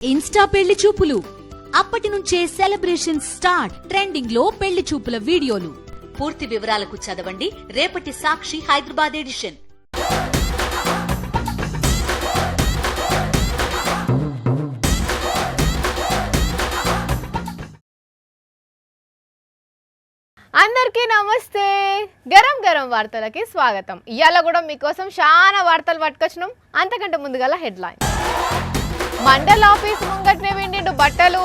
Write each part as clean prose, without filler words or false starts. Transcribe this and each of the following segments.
Insta పెళ్లి చూపులు అప్పటి నుంచే సెలబ్రేషన్ స్టార్ట్. ట్రెండింగ్ లో పెళ్లి చూపుల వీడియోలు. పూర్తి వివరాలకు చదవండి రేపటి సాక్షి హైదరాబాద్ ఎడిషన్. అందరికీ నమస్తే. గరం గరం వార్తలకి స్వాగతం. ఇవాళ కూడా మీకోసం చాలా వార్తలు పట్టుకొచ్చినాం. అంతకంటే ముందుగల హెడ్లైన్. మండల్ ఆఫీస్ ముంగట్నే విండిండు బట్టలు.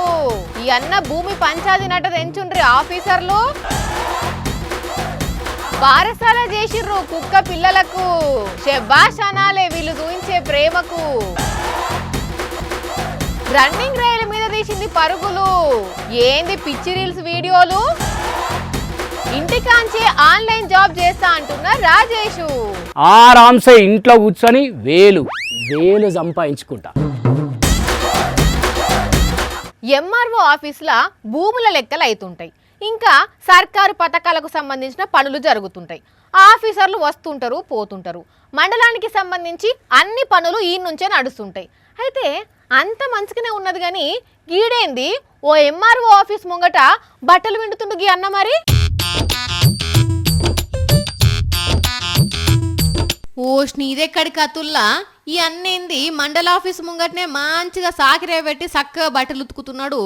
ఈ అన్న భూమి పంచాది నట తెంచుండ్రి ఆఫీసర్లు. బారసాల చేసిర్రు కుక్క పిల్లలకు. శబాష్ అనాలే వీళ్ళు చూయించే ప్రేమకు. రన్నింగ్ రైలు మీద తీసింది పరుగులు. ఏంది పిచ్చి రీల్స్ వీడియోలు. ఇంటికాంచి ఆన్లైన్ జాబ్ చేస్తా అంటున్న రాజేషు. ఆరాంసే ఇంట్లో కూర్చొని వేలు సంపాదించుకుంటా. ఎంఆర్ఓ ఆఫీసులో భూముల లెక్కలు అవుతుంటాయి. ఇంకా సర్కారు పథకాలకు సంబంధించిన పనులు జరుగుతుంటాయి. ఆఫీసర్లు వస్తుంటారు పోతుంటారు. మండలానికి సంబంధించి అన్ని పనులు ఈ నుంచే నడుస్తుంటాయి. అయితే అంత మంచిగానే ఉన్నది కానీ గీడేంది ఓ ఎంఆర్ఓ ఆఫీస్ ముంగట బట్టలు విండుతుండు గీ అన్న. మరి ఓష్నిదెక్కడి కతుల్లా ఈ అన్నేంది మండల ఆఫీస్ ముంగటనే మంచిగా సాకిరే పెట్టి చక్కగా బట్టలు ఉతుకుతున్నాడు.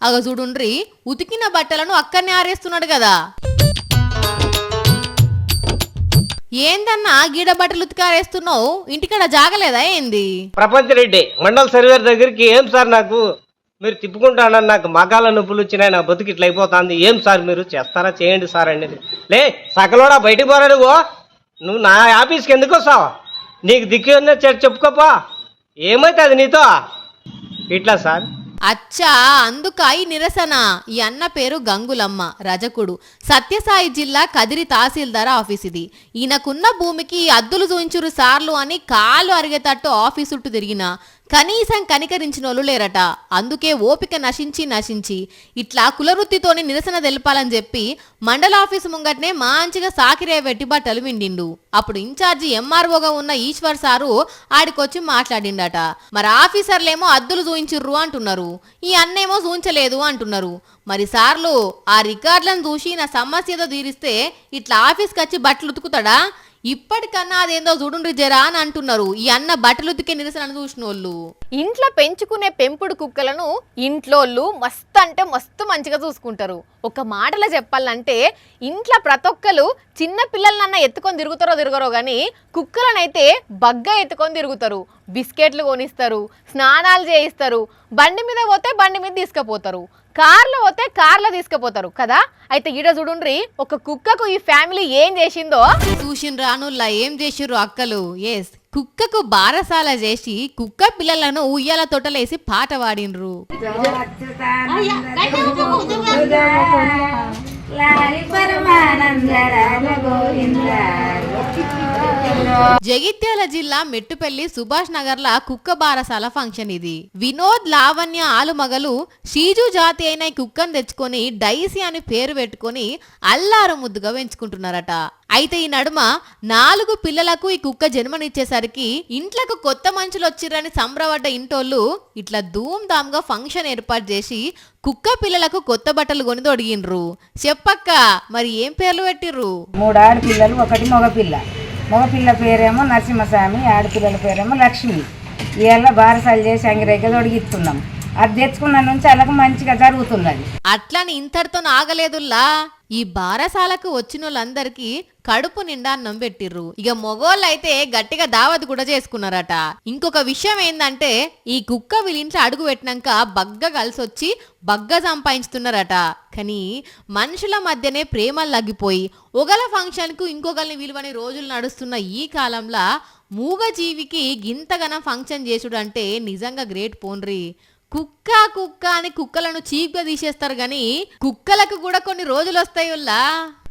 అగ చూడుండ్రి ఉతికిన బట్టలను అక్కడనే ఆరేస్తున్నాడు కదా. ఏందన్నా గీడ బట్టలు ఉతికారేస్తున్నావు? ఇంటికాడ జాగలేదా ఏంది? ప్రపంచ రెడ్డి మండల సర్వేర్ దగ్గరికి ఏం సార్ నాకు మీరు తిప్పుకుంటానని నాకు మగాల నొప్పులు వచ్చినాయి, నా బతుకు ఇట్లా అయిపోతుంది, ఏం సార్ మీరు చేస్తారా చేయండి సార్ అనేది. లే సకలోడా బయటికి పోరా నువ్వు నా ఆఫీస్కి ఎందుకు వస్తావా? నీకు దిక్కు చెప్పుకోపా, ఏమవుతుంది నీతో ఇట్లా సార్. అచ్చా అందుక ఈ నిరసన. ఈ అన్న పేరు గంగులమ్మ, రజకుడు, సత్యసాయి జిల్లా కదిరి తహసీల్దార్ ఆఫీస్ ఇది. ఈయనకున్న భూమికి అద్దులు చూయించురు సార్లు అని కాళ్ళు అరిగేటట్టు ఆఫీసు చుట్టూ తిరిగిన కనీసం కనికరించిన వాళ్ళు లేరట. అందుకే ఓపిక నశించి ఇట్లా కులవృత్తితోని నిరసన తెలపాలని చెప్పి మండల ఆఫీసు ముంగట్నే మంచిగా సాకిరే పెట్టి బట్టలు విండిండు. అప్పుడు ఇన్ఛార్జి ఎంఆర్ఓగా ఉన్న ఈశ్వర్ సారు ఆడికొచ్చి మాట్లాడిండట. మరి ఆఫీసర్లేమో అద్దులు చూయించుర్రు అంటున్నారు, ఈ అన్నేమో చూయించలేదు అంటున్నారు. మరి సార్లు ఆ రికార్డులను చూసి నా సమస్యతో తీరిస్తే ఇట్లా ఆఫీస్కి వచ్చి బట్టలు ఉతుకుతాడా? ఇప్పటికన్నా అదేందో చూడుండ్రి జరా అని అంటున్నారు ఈ అన్న బట్టలు ఉతికే నిరసన చూసినోళ్ళు. ఇంట్లో పెంచుకునే పెంపుడు కుక్కలను ఇంట్లోళ్ళు మస్తు అంటే మస్తు మంచిగా చూసుకుంటారు. ఒక మాటలో చెప్పాలంటే ఇంట్లో ప్రతి ఒక్కరు చిన్న పిల్లలనన్నా ఎత్తుకొని తిరుగుతారో కానీ కుక్కలనైతే బగ్గా ఎత్తుకొని తిరుగుతారు. బిస్కెట్లు కొనిస్తారు, స్నానాలు చేయిస్తారు, బండి మీద పోతే బండి మీద తీసుకుపోతారు, కార్లో పోతే కార్లో తీసుకుపోతారు కదా. అయితే ఈడ చూడుండ్రి ఒక కుక్కకు ఈ ఫ్యామిలీ ఏం చేసిందో. చూసిండ్రా నుల్లా ఏం చేసిర్రు అక్కలు. ఎస్, కుక్కకు బారసాల చేసి కుక్క పిల్లలను ఉయ్యాల తొట్టలేసి పాట పాడినరు. జగిత్యాల జిల్లా మెట్టుపల్లి సుభాష్ నగర్ లా కుక్క బారసాల ఫంక్షన్ ఇది. వినోద్, లావణ్య ఆలుమగలు షీజు జాతి అయిన ఈ కుక్కను తెచ్చుకొని డైసీ అని పేరు పెట్టుకొని అల్లారు ముద్దుగా పెంచుకుంటున్నారట. అయితే ఈ నడుమ 4 పిల్లలకు ఈ కుక్క జన్మనిచ్చేసరికి ఇంట్లకు కొత్త మనుషులు వచ్చిర్రని సంబరపడ్డ ఇంటోళ్ళు ఇట్లా ధూమ్ ధామ్ గా ఫంక్షన్ ఏర్పాటు చేసి కుక్క పిల్లలకు కొత్త బట్టలు కొని తొడిగిండ్రు. చెప్పక్క మరి ఏం పేర్లు పెట్టిర్రు? 3 ఆడపిల్లలు, 1 మగపిల్ల. మగపిల్ల పేరేమో నరసింహస్వామి, ఆడపిల్లల పేరేమో లక్ష్మి. ఇవాళ బారసాలు చేసి అంగిరైక తొడిగిస్తున్నాం. అది తెచ్చుకున్న నుంచి అలాగ మంచిగా జరుగుతున్నది. అట్లని ఇంతటితో ఆగలేదుల్లా. ఈ బారసాలకు వచ్చిన వాళ్ళందరికీ కడుపు నిండా అన్నం పెట్టిర్రు. ఇక మొగోళ్ళు అయితే గట్టిగా దావత్ కూడా చేసుకున్నారట. ఇంకొక విషయం ఏందంటే ఈ కుక్క వీళ్ళింట్లో అడుగు పెట్టినాక బగ్గ కలిసొచ్చి బగ్గ సంపాదించుతున్నారట. కానీ మనుషుల మధ్యనే ప్రేమలు లగ్గిపోయి ఒకల ఫంక్షన్ కు ఇంకొకరిని విలువని రోజులు నడుస్తున్న ఈ కాలంలో మూగ జీవికి గింతగనం ఫంక్షన్ చేసుడు అంటే నిజంగా గ్రేట్ పోన్రి. కుక్క అని కుక్కలను చీప్గా తీసేస్తారు గాని కుక్కలకు కూడా కొన్ని రోజులు వస్తాయిల్లా.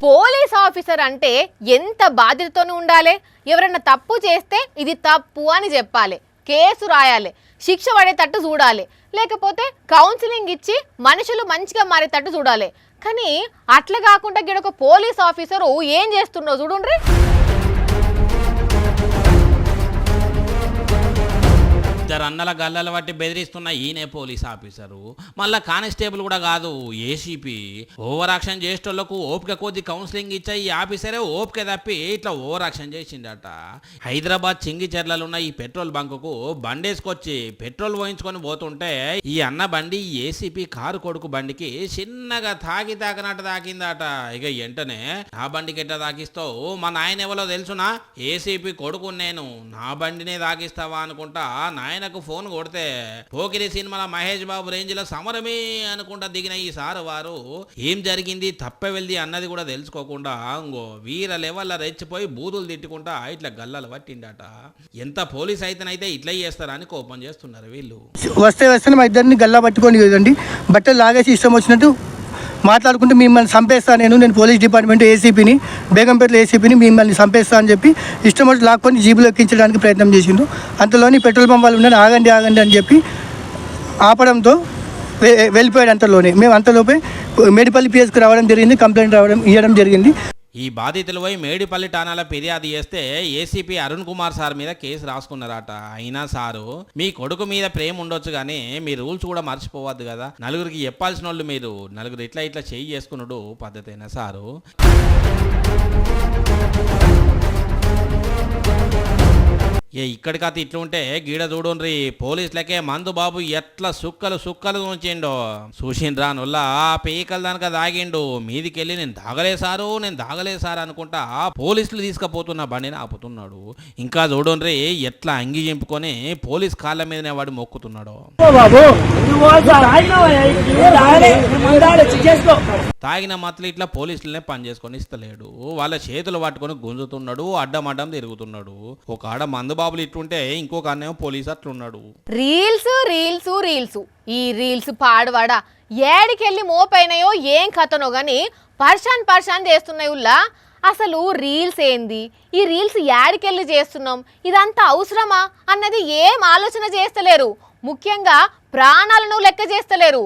పోలీస్ ఆఫీసర్ అంటే ఎంత బాధ్యతతోనే ఉండాలి. ఎవరైనా తప్పు చేస్తే ఇది తప్పు అని చెప్పాలి, కేసు రాయాలి, శిక్ష పడేటట్టు చూడాలి, లేకపోతే కౌన్సిలింగ్ ఇచ్చి మనుషులు మంచిగా మారేటట్టు చూడాలి. కానీ అట్లా కాకుండా గిడొక పోలీస్ ఆఫీసరు ఏం చేస్తుండో చూడుండ్రి. ఇద్దరు అన్నల గల్లలు బట్టి బెదిరిస్తున్న ఈయనే పోలీస్ ఆఫీసరు, మళ్ళా కానిస్టేబుల్ కూడా కాదు ఏసీపీ. ఓవర్ యాక్షన్ చేసేటోళ్లకు ఓపిక కొద్ది కౌన్సిలింగ్ ఇచ్చా ఈ ఆఫీసరే ఓపిక తప్పి ఇట్లా ఓవర్ యాక్షన్ చేసిండట. హైదరాబాద్ చింగిచెర్లలో ఈ పెట్రోల్ బంకుకు బండేసుకొచ్చి పెట్రోల్ పోయించుకొని పోతుంటే ఈ అన్న బండి ఏసీపీ కారు కొడుకు బండికి చిన్నగా తాకినట్టు తాకిందట. ఇక వెంటనే నా బండికి ఎట్లా తాకిస్తావు, మా నాయన ఎవరో తెలుసునా, ఏసీపీ కొడుకు నేను, నా బండినే తాకిస్తావా అనుకుంటా నాయనకు ఫోన్ కొడితే పోకిరి సినిమాలో మహేష్ బాబు రేంజ్ లో సమరమే అనుకుంటా దిగిన ఈ సారు వారు ఏం జరిగింది తప్ప వెళ్ళి అన్నది కూడా తెలుసుకోకుండా ఇంకో వీర లెవెల్లో రెచ్చిపోయి బూతులు తిట్టుకుంటా ఇట్లా గల్లలు పట్టిండట. ఎంత పోలీస్ అయితేనైతే ఇట్లా చేస్తారని కోపం చేస్తున్నారు వీళ్ళు. వస్తే మా ఇద్దరిని గల్లా పట్టుకొని కదండి, బట్టలు లాగేసి ఇష్టం వచ్చినట్టు మాట్లాడుకుంటూ మిమ్మల్ని చంపేస్తాను నేను పోలీస్ డిపార్ట్మెంట్ ఏసీపీని, బేగంపేటలో ఏసీపీని మిమ్మల్ని చంపేస్తా అని చెప్పి ఇష్టం వచ్చి లాక్కొని జీబులో ఎక్కించడానికి ప్రయత్నం చేసిండు. అంతలోని పెట్రోల్ పంప్ వాళ్ళు ఉండని ఆగండి అని చెప్పి ఆపడంతో వెళ్ళిపోయాడు. అంతలోనే మేము అంతలోపే మేడిపల్లి పిఎస్కి రావడం జరిగింది, కంప్లైంట్ ఇవ్వడం జరిగింది. ఈ బాధితులు పోయి మేడిపల్లి ఠాణాలో ఫిర్యాదు చేస్తే ఏసీపీ అరుణ్ కుమార్ సార్ మీద కేసు రాసుకున్నారట. అయినా సారు మీ కొడుకు మీద ప్రేమ ఉండొచ్చు కానీ మీ రూల్స్ కూడా మర్చిపోవద్దు కదా, నలుగురికి చెప్పాల్సిన వాళ్ళు మీరు నలుగురు ఇట్లా చేయి చేసుకున్నాడు పద్ధతేనా సారు? ఇక్కడికైతే ఇట్లుంటే గీడ చూడుండ్రి పోలీసులకే మందు బాబు ఎట్లా సుక్కలు ఉంచిండో చూసిండ్రా నుల్లా పీకల దానిక దాగిండు. మీదికెళ్ళి నేను దాగలేసారు అనుకుంటా పోలీసులు తీసుకుపోతున్న బండిని ఆపుతున్నాడు. ఇంకా చూడుండ్రి ఎట్లా అంగి చింపుకొని పోలీస్ కాళ్ళ మీదనే వాడు మొక్కుతున్నాడు. తాగిన మతలు ఇట్లా పోలీసులనే పని చేసుకొని ఇస్తలేడు, వాళ్ళ చేతులు పట్టుకొని గుంజుతున్నాడు, అడ్డం తిరుగుతున్నాడు. ఒక ఆడ మందు బాబులు ఇట్లుంటే ఇంకొక అన్నేమో పోలీసు అట్లున్నాడు. రీల్స్ ఈ రీల్స్ పాడువాడా ఏడికెళ్ళి మోపైనాయో ఏం కథనో గాని పర్షాన్ చేస్తున్నాయి ఉల్లా. అసలు రీల్స్ ఏంది, ఈ రీల్స్ ఏడికెళ్ళి చేస్తున్నాం, ఇదంతా అవసరమా అన్నది ఏం ఆలోచన చేస్తలేరు. ముఖ్యంగా ప్రాణాలను లెక్క చేస్తలేరు.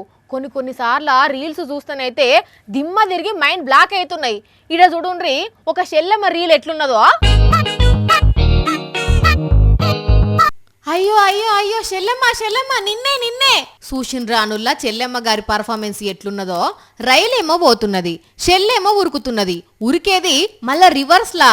కొన్నిసార్లు రీల్స్ చూస్తేనైతే దిమ్మ తిరిగి మైండ్ బ్లాక్ అవుతున్నాయి. ఇడ చూడుండ్రి ఒక చెల్లెమ్మ రీల్ ఎట్లున్నదో. అయ్యో చెల్లెమ్మ నిన్నే చూసిండ్రానుల్లా చెల్లెమ్మ గారి పర్ఫార్మెన్స్ ఎట్లున్నదో. రైలేమో పోతున్నది, చెల్లెమో ఉరుకుతున్నది, ఉరికేది మళ్ళా రివర్స్ లా.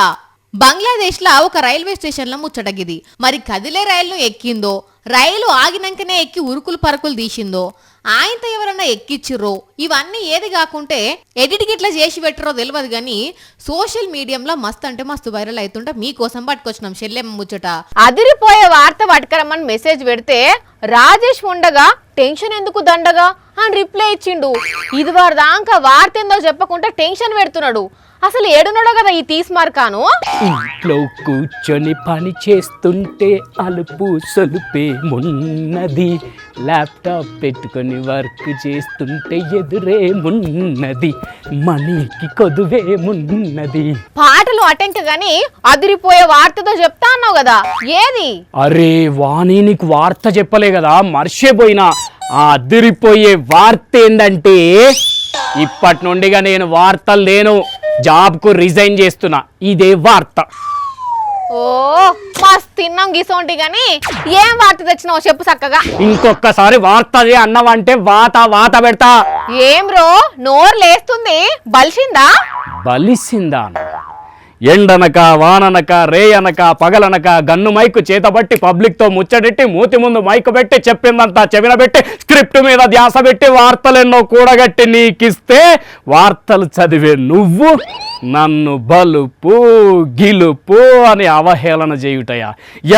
బంగ్లాదేశ్ లా ఒక రైల్వే స్టేషన్ లో ముచ్చటగిది. మరి కదిలే రైలును ఎక్కిందో, రైలు ఆగినాకనే ఎక్కి ఉరుకులు పరుకులు తీసిందో, ఆయనతో ఎవరన్నా ఎక్కిచ్చిర్రో, ఇవన్నీ ఏది కాకుంటే ఎడిట్ గిట్లా చేసి పెట్టరో తెలియదు కానీ సోషల్ మీడియంలో మస్తు అంటే మస్తు వైరల్ అవుతుంటే మీకోసం పట్టుకొచ్చినాం చెల్లెమ్మ ముచ్చట. అదిరిపోయే వార్త పట్టుకరమ్మని మెసేజ్ పెడితే రాజేష్ ఉండగా టెన్షన్ ఎందుకు దండగా అని రిప్లై ఇచ్చిండు. ఇది వారి దాకా వార్త ఏందో చెప్పకుండా టెన్షన్ పెడుతున్నాడు. అసలు ఏడున్నాడో కదా ఈ తీస్మార్కాను. ఇంట్లో కూర్చొని పని చేస్తుంటే అలుపు సొలుపేమున్నది, ల్యాప్టాప్ పెట్టుకొని వర్క్ చేస్తుంటే ఎదురేమున్నది, మనీకి కొదువేమున్నది. పాటలు అటెంక గాని అదిరిపోయే వార్తతో చెప్తా అన్నావు కదా, ఏది? అరే వాణి నీకు వార్త చెప్పలే కదా, మర్చిపోయినా. ఆ అదిరిపోయే వార్త ఏందంటే ఇప్పటి నుండిగా నేను వార్తలు లేను, జాబ్కు రిజైన్ చేస్తున్నా. ఇదే వార్త. ఓ మస్తు తిన్నాం గీసోంటి గాని ఏం వార్త తెచ్చినావు చెప్పు చక్కగా. ఇంకొకసారి వార్త అన్నవంటే వాత పెడతా. ఏం రో నోరు లేస్తుంది, బలిసిందా? ఎండనక వాననక రేయనక పగలనక గన్ను మైకు చేతబట్టి పబ్లిక్ తో ముచ్చటెట్టి మూతి ముందు మైకు పెట్టి చెప్పిందంతా చెవిన పెట్టి స్క్రిప్ట్ మీద ధ్యాస పెట్టి వార్తలెన్నో కూడగట్టి నీకిస్తే వార్తలు చదివే నువ్వు నన్ను బలుపు గిలుపు అని అవహేళన చేయుటయా?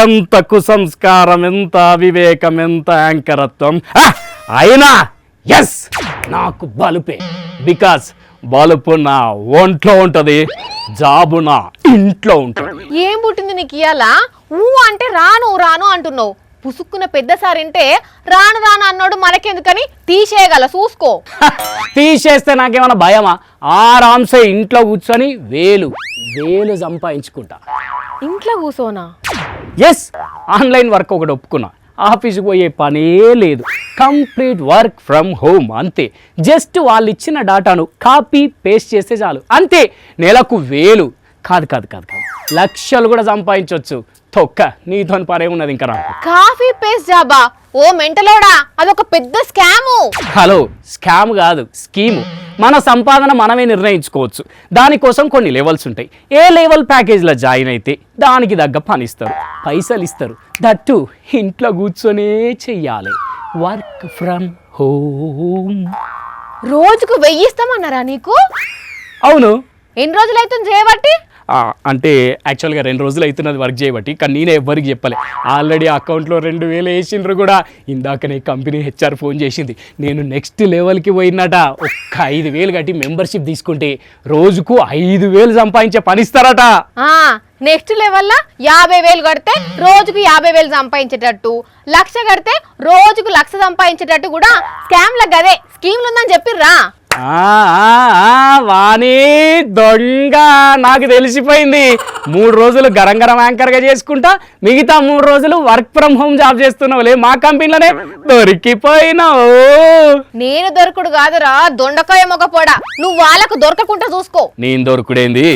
ఎంత కుసంస్కారం, ఎంత అవివేకం, ఎంత యాంకరత్వం! అయినా ఎస్ నాకు బలుపే. బికాస్ బలుపు నా ఒంట్లో ఉంటది, జాబు నా ఇంట్లో ఉంటుంది. ఏం పుట్టింది నీకు ఇయాలా? ఊ అంటే రాను అంటున్నావు. పుసుక్కున పెద్దసారింటే రాను అన్నాడు మనకెందుకని తీసేయగల చూసుకో. తీసేస్తే నాకేమన్నా భయమా? ఆరాంసే ఇంట్లో కూర్చొని వేలు సంపాదించుకుంటా. ఇంట్లో కూర్చోనా? ఎస్, ఆన్లైన్ వర్క్ ఒకటి ఒప్పుకున్నా. ఆఫీస్కి పోయే పనే లేదు, కంప్లీట్ వర్క్ ఫ్రమ్ హోమ్ అంతే. జస్ట్ వాళ్ళు ఇచ్చిన డాటాను కాపీ పేస్ట్ చేస్తే చాలు, అంతే. నెలకు 1000 కాదు లక్షలు కూడా సంపాదించవచ్చు. తొక్క నీతో పనే ఉన్నది ఇంకా నాకు. కాఫీ పేస్ట్ జాబా? ఓ మెంటలోడా, అదొక పెద్ద స్కాము. హలో, స్కామ్ కాదు, స్కీము. మన సంపాదన మనమే నిర్ణయించుకోవచ్చు. దానికోసం కొన్ని లెవెల్స్ ఉంటాయి. ఏ లెవెల్ ప్యాకేజ్లో జాయిన్ అయితే దానికి తగ్గ పని ఇస్తారు, పైసలు ఇస్తారు. దట్టు ఇంట్లో కూర్చొనే చెయ్యాలి. Work from home. రోజుకు 1000 ఇస్తామన్నారా నీకు? అవును. ఎన్ని రోజులు అవుతుంది చేయబట్టి? అంటే యాక్చువల్గా 2 రోజులు అవుతున్నది వర్క్ చేయబట్టి, కానీ నేనే ఎవ్వరికి చెప్పలే. ఆల్రెడీ అకౌంట్లో 2000 వేసిండ్రు కూడా. ఇందాకనే కంపెనీ హెచ్ఆర్ ఫోన్ చేసింది, నేను నెక్స్ట్ లెవెల్కి పోయినట. ఒక్క 5000 కట్టి మెంబర్షిప్ తీసుకుంటే రోజుకు 5000 సంపాదించే పని ఇస్తారట. నెక్స్ట్ లెవెల్లో 50,000 కడితే రోజుకు 50,000 సంపాదించేటట్టు, 1,00,000 కడితే రోజుకు 1,00,000 సంపాదించేటట్టు కూడా స్కామ్లకు అదే స్కీమ్లు ఉందని చెప్పిర్రా? వాణి దొంగ, నాకు తెలిసిపోయింది. 3 రోజులు గరం గరం యాంకర్గా చేసుకుంటా, మిగతా 3 రోజులు వర్క్ ఫ్రమ్ హోమ్ జాబ్ చేస్తున్నావులే. మా కంపెనీలోనే దొరికిపోయినావు. నేను దొరకడు కాదురా దొండకాయ మొగపోడా, నువ్వు వాళ్ళకు దొరకకుండా చూసుకో. నేను దొరకుడేంది?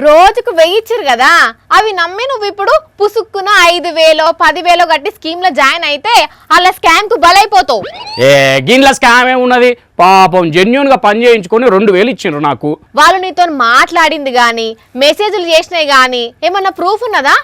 రోజుకు 1000 ఇచ్చిరు కదా, అవి నమ్మి నువ్వు ఇప్పుడు పుసుక్కున 5,000 10,000 కట్టి స్కీమ్ లో జాయిన్ అయితే అలా స్కామ్ కు బలైపోతావు. గిన్ల స్కామ్ ఏమున్నది? పాపం జెన్యూన్ గా పని చేయించుకొని 2000 ఇచ్చిండ్రు నాకు. వాళ్ళు నీతో మాట్లాడింది గాని, మెసేజ్లు చేసినాయి గాని ఏమన్నా ప్రూఫ్ ఉన్నదా?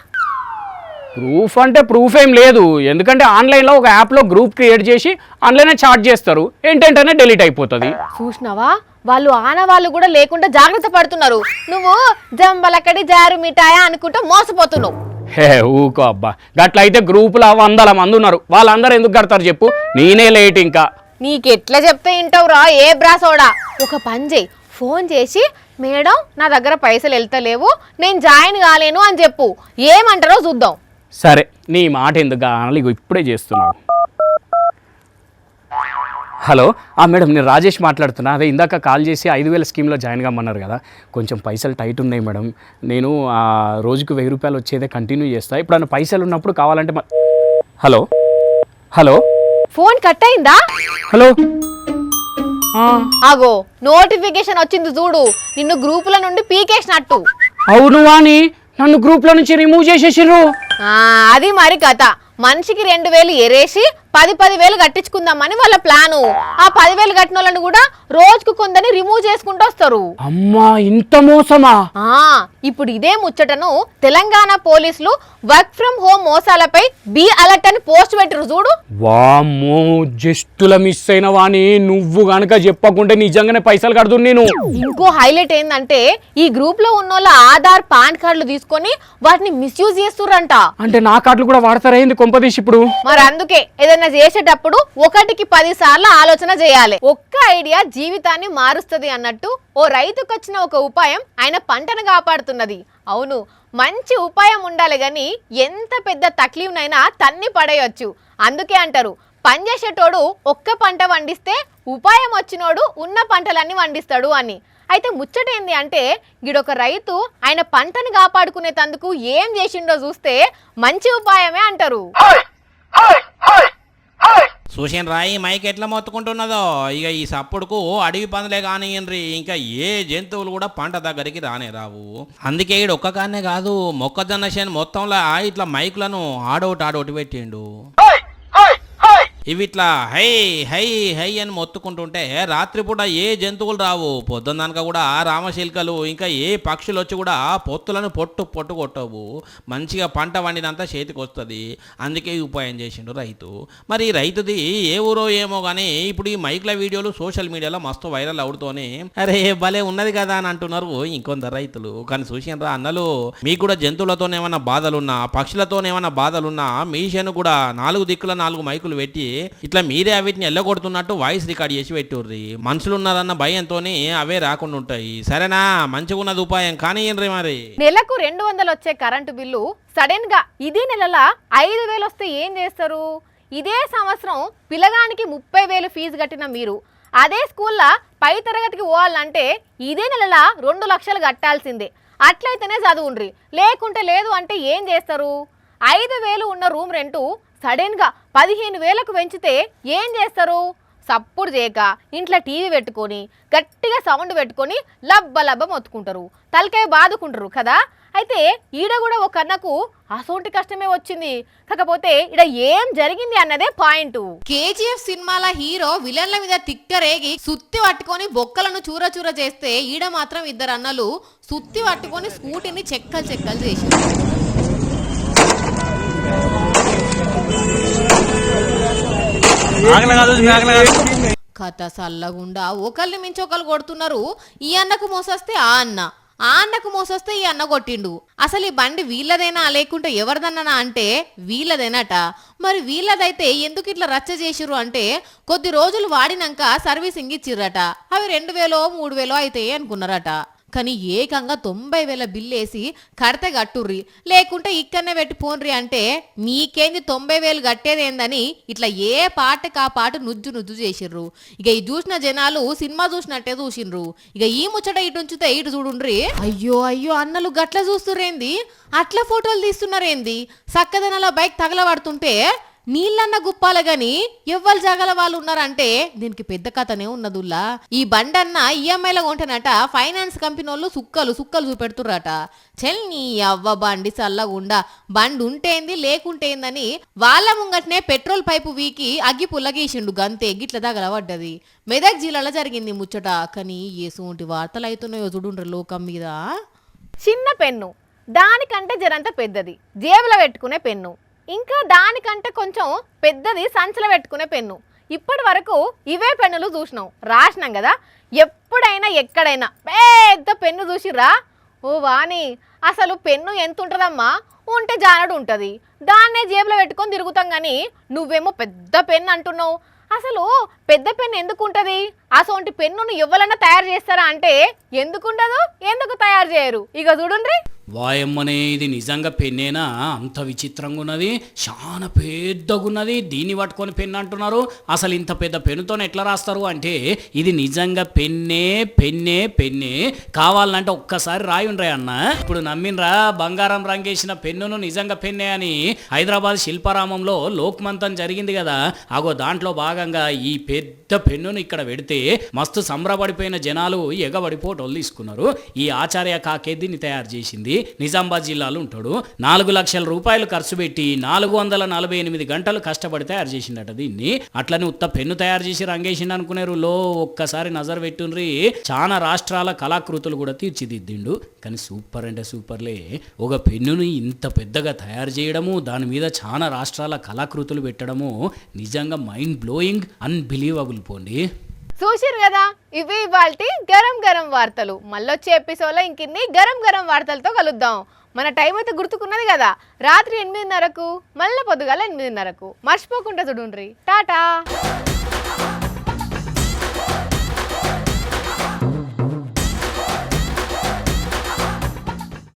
ప్రూఫ్ అంటే ప్రూఫ్ ఏం లేదు. ఎందుకంటే ఆన్లైన్లో ఒక యాప్లో గ్రూప్ క్రియేట్ చేసి ఆన్లైనే చాట్ చేస్తారు, ఏంటంటేనే డిలీట్ అయిపోతుంది. చూసినావా, వాళ్ళు ఆనవాళ్ళు కూడా లేకుండా జాగ్రత్త పడుతున్నారు. నువ్వు జంబలకడి జారు మిఠాయా అనుకుంటూ మోసపోతున్నావు. హే ఊకో అబ్బా, గట్లయితే గ్రూపులో 100 మంది ఉన్నారు, వాళ్ళందరూ ఎందుకు కడతారు చెప్పు? నేనే లేట్ ఇంకా. నీకెట్లా చెప్తే వింటావురా ఏ బ్రాసోడా? ఒక పని చేయి, ఫోన్ చేసి మేడం నా దగ్గర పైసలు వెళ్తలేవు, నేను జాయిన్ కాలేను అని చెప్పు. ఏమంటారో చూద్దాం. సరే, నీ మాట ఎందుకు కావాలి, ఇప్పుడే చేస్తున్నావు. హలో మేడం, నేను రాజేష్ మాట్లాడుతున్నా. అదే ఇందాక కాల్ చేసి 5000 స్కీమ్లో జాయిన్ కమ్మన్నారు కదా, కొంచెం పైసలు టైట్ ఉన్నాయి మేడం. నేను రోజుకు 1000 రూపాయలు వచ్చేదే కంటిన్యూ చేస్తా. ఇప్పుడు పైసలు ఉన్నప్పుడు కావాలంటే హలో హలో ఫోన్ కట్ అయిందా? హలో ఆగో, నోటిఫికేషన్ వచ్చింది చూడు, నిన్ను గ్రూపుల నుండి పీకేసినట్టు. అవును వాణి, నన్ను గ్రూప్లో నుంచి రిమూవ్ చేసేసిర్రు. అది మరి కథ. మనిషికి 2000 ఎరేసి 10,000 కట్టించుకుందామని వాళ్ళ ప్లాను. ఆ 10,000 కట్టిన వాళ్ళని కూడా రోజుకు కొందని రిమూవ్ చేసుకుంటూ వస్తారు. అమ్మా, ఇంత మోసమా? ఇప్పుడు ఇదే ముచ్చటను తెలంగాణ పోలీసులు వర్క్ ఫ్రమ్ హోమ్ మోసాలపై బి అలర్ట్ అని పోస్ట్ పెట్టరు చూడు. వామ్మో, జస్టుల మిస్ అయిన వాణి, నువ్వు గనక చెప్పకుంటే నిజంగానే పైసలు కడుతు నేను. ఇంకో హైలైట్ ఏంటంటే, ఈ గ్రూప్ లో ఉన్న వాళ్ళ ఆధార్ పాన్ కార్డులు తీసుకొని వాటిని మిస్యూజ్ చేస్తుర్రంట. అంటే నా కార్డులు కూడా వాడతారా ఏంది కొంపదీసి ఇప్పుడు? మరి అందుకే ఏదైనా చేసేటప్పుడు 1కి 10 సార్లు ఆలోచన చేయాలి. ఒక్క ఐడియా జీవితాన్ని మారుస్తుంది అన్నట్టు ఓ రైతుకు వచ్చిన ఒక ఉపాయం ఆయన పంటను కాపాడుతున్నది. అవును, మంచి ఉపాయం ఉండాలి గాని ఎంత పెద్ద తక్లీఫ్నైనా తన్ని పడేయొచ్చు. అందుకే అంటారు, పనిచేసేటోడు ఒక్క పంట వండిస్తే ఉపాయం వచ్చినోడు ఉన్న పంటలన్నీ వండిస్తాడు అని. అయితే ముచ్చటేంది అంటే, గిడొక రైతు ఆయన పంటను కాపాడుకునే తందుకు ఏం చేసిండో చూస్తే మంచి ఉపాయమే అంటారు. చూసిన రాయి మైక్ ఎట్లా మొత్తుకుంటున్నదో. ఇక ఈ సప్పుడుకు అడవి పందులే కానియండ్రి, ఇంకా ఏ జంతువులు కూడా పంట దగ్గరికి రానే రావు. అందుకే ఈడు ఒక్క కానే కాదు, మొక్కజొన్న చేను మొత్తంలో ఇట్లా మైకులను ఆడోటి పెట్టిండు. ఇవి ఇట్లా హై హై హై అని మొత్తుకుంటుంటే రాత్రిపూట ఏ జంతువులు రావు, పొద్దున్నక కూడా రామశిల్కలు ఇంకా ఏ పక్షులు వచ్చి కూడా పొత్తులను పొట్టు కొట్టవు. మంచిగా పంట వండినంత చేతికి వస్తుంది. అందుకే ఈ ఉపాయం చేసిండు రైతు. మరి రైతుది ఏ ఊరో ఏమో కానీ ఇప్పుడు ఈ మైక్ల వీడియోలు సోషల్ మీడియాలో మస్తు వైరల్ అవుతూనే అరే భలే ఉన్నది కదా అని అంటున్నారు ఇంకొందరు రైతులు. కానీ చూసినరా అన్నలు, మీకు కూడా జంతువులతోనేమన్నా బాధలున్నా, పక్షులతోనేమన్నా బాధలున్నా, మీ చేను కూడా 4 దిక్కుల 4 మైకులు పెట్టి ఇట్లా మీరే వీటిని ఎల్లగొడుతున్నట్టు వాయిస్ రికార్డ్ చేసి పెట్టుర్రి. మనుషులు ఉన్నారన్న భయంతోనే అవే రాకుండా ఉంటాయి. సరేనా? మంచిగా ఉన్నది ఉపాయం కానీ మరి. నెలకు 200 వచ్చే కరెంటు బిల్లు సడన్ గా ఇదే నెలల 5,000 వస్తే ఏం చేస్తారు? ఇదే సంవత్సరం పిల్లగానికి 30,000 ఫీజు కట్టిన మీరు అదే స్కూల్లో పై తరగతికి పోవాలంటే ఇదే నెలల 2 లక్షలు కట్టాల్సిందే. అట్లయితేనే చదువుండ్రి, లేకుంటే లేదు అంటే ఏం చేస్తారు? 5,000 ఉన్న రూమ్ రెంటు సడన్గా 15,000కు పెంచితే ఏం చేస్తారు? సప్పుడు చేయక ఇంట్లో టీవీ పెట్టుకొని గట్టిగా సౌండ్ పెట్టుకొని లబ్బ లబ్బ మొత్తుకుంటారు, తలకాయ బాదుకుంటారు కదా. అయితే ఈడ కూడా ఒక అన్నకు అసోంటి కష్టమే వచ్చింది. కాకపోతే ఈడ ఏం జరిగింది అన్నదే పాయింట్. కేజీఎఫ్ సినిమాల హీరో విలన్ల మీద తిక్కరేగి సుత్తి పట్టుకొని బొక్కలను చూర చూర చేస్తే ఈడ మాత్రం ఇద్దరు అన్నలు సుత్తి పట్టుకొని స్కూటీని చెక్కలు చెక్కలు చేశారు. కథ సల్లగుండా ఒకళ్ళని మించి ఒకళ్ళు కొడుతున్నారు. ఈ అన్నకు మోసొస్తే ఆ అన్నకు మోసొస్తే ఈ అన్న కొట్టిండు. అసలు ఈ బండి వీళ్ళదేనా లేకుంటే ఎవరిదన్నా అంటే వీళ్ళదేనట. మరి వీళ్ళదైతే ఎందుకు ఇట్లా రచ్చ చేసిర్రు అంటే కొద్ది రోజులు వాడినాక సర్వీసింగ్ ఇచ్చిర్రట. అవి 2000 3000 అయితే అనుకున్నారట. కానీ ఏకంగా 90,000 బిల్లు వేసి కడితే కట్టుర్రి, లేకుంటే ఇక్కడనే పెట్టి పోన్రి అంటే మీకేంది 90,000 కట్టేదేందని ఇట్లా ఏ పాటకి ఆ పాట నుజ్జు చేసిర్రు. ఇక ఈ చూసిన జనాలు సినిమా చూసినట్టే చూసిండ్రు. ఇక ఈ ముచ్చట ఇటు ఉంచితే ఇటు చూడుండ్రి. అయ్యో అన్నలు గట్ల చూస్తురేంది, అట్లా ఫోటోలు తీస్తున్నారేంది, సక్కదనాల బైక్ తగలబడుతుంటే నీళ్ళన్న గుప్పాల గాని ఎవ్వరు జాగల వాళ్ళు ఉన్నారంటే దీనికి పెద్ద కథనే ఉన్నదుల్లా. ఈ బండన్న ఈఎంఐలో కొంటనట ఫైనాన్స్ కంపెనీ వాళ్ళు సుక్కలు చూపెడుతుర్రట. చెల్ నీ అవ్వ బండి చల్లగుండా, బండి ఉంటేంది లేకుంటేందని వాళ్ళ ముంగట్నే పెట్రోల్ పైపు వీకి అగ్గి పుల్లగేసిండు గంతే. గిట్ల తగలబడ్డది. మెదక్ జిల్లాలో జరిగింది ముచ్చట. కానీ ఏసోంటి వార్తలు అవుతున్నాయో చూడుండ్రు లోకం మీద. చిన్న పెన్ను, దానికంటే జరంత పెద్దది జేబులో పెట్టుకునే పెన్ను, ఇంకా దానికంటే కొంచెం పెద్దది సంచలో పెట్టుకునే పెన్ను. ఇప్పటి వరకు ఇవే పెన్నులు చూసినాం, రాసినాం కదా. ఎప్పుడైనా ఎక్కడైనా పెద్ద పెన్ను చూసిర్రా? ఓ వాణి, అసలు పెన్ను ఎంత ఉంటుందమ్మా? ఉంటే జానడు ఉంటుంది, దాన్నే జేబులో పెట్టుకొని తిరుగుతాం. కానీ నువ్వేమో పెద్ద పెన్ను అంటున్నావు. అసలు పెద్ద పెన్ను ఎందుకు ఉంటుంది? అసలు పెన్నును ఎవరైనా తయారు చేస్తారా అంటే ఎందుకుండదు, ఎందుకు తయారు చేయరు? ఇక చూడండి. వాయమ్మనే, ఇది నిజంగా పెన్నేనా? అంత విచిత్రంగా ఉన్నది, చాలా పెద్దగున్నది. దీన్ని పట్టుకొని పెన్ను అంటున్నారు. అసలు ఇంత పెద్ద పెన్నుతో ఎట్లా రాస్తారు అంటే ఇది నిజంగా పెన్నే. కావాలంటే ఒక్కసారి రాయుండ్రా అన్న. ఇప్పుడు నమ్మినరా? బంగారం రంగేసిన పెన్నును నిజంగా పెన్నే అని హైదరాబాద్ శిల్పారామంలో లోక్మంతం జరిగింది కదా. అగో దాంట్లో భాగంగా ఈ పెద్ద పెన్నును ఇక్కడ పెడితే మస్తు సంబరపడిపోయిన జనాలు ఎగబడి ఫోటోలు తీసుకున్నారు. ఈ ఆచార్య కాకే దీన్ని తయారు చేసింది. నిజామాబాద్ జిల్లాలో ఉంటాడు. 4 లక్షల రూపాయలు ఖర్చు పెట్టి 448 గంటలు కష్టపడి తయారు చేసిండట దీన్ని. అట్లని ఉత్త పెన్ను తయారు చేసి రంగేసిండు అనుకునేరు. ఒక్కసారి నజర్ పెట్టుండ్రి, చాలా రాష్ట్రాల కళాకృతులు కూడా తీర్చిదిద్దిండు. కానీ సూపర్ అంటే సూపర్లే. ఒక పెన్నుని ఇంత పెద్దగా తయారు చేయడము, దాని మీద చాలా రాష్ట్రాల కళాకృతులు పెట్టడము నిజంగా మైండ్ బ్లోయింగ్, అన్బిలీవబుల్. పోండి, చూసిరు కదా, ఇవి ఇవాల్టి గరం వార్తలు. మళ్ళొచ్చే ఎపిసోడ్లో ఇంకిన్ని గరం వార్తలతో కలుద్దాం. మన టైం అయితే గుర్తుకున్నది కదా, రాత్రి 8:30కు, మళ్ళీ పొద్దుగాల 8:30కు. మర్చిపోకుండా చూడుండ్రి. టాటా.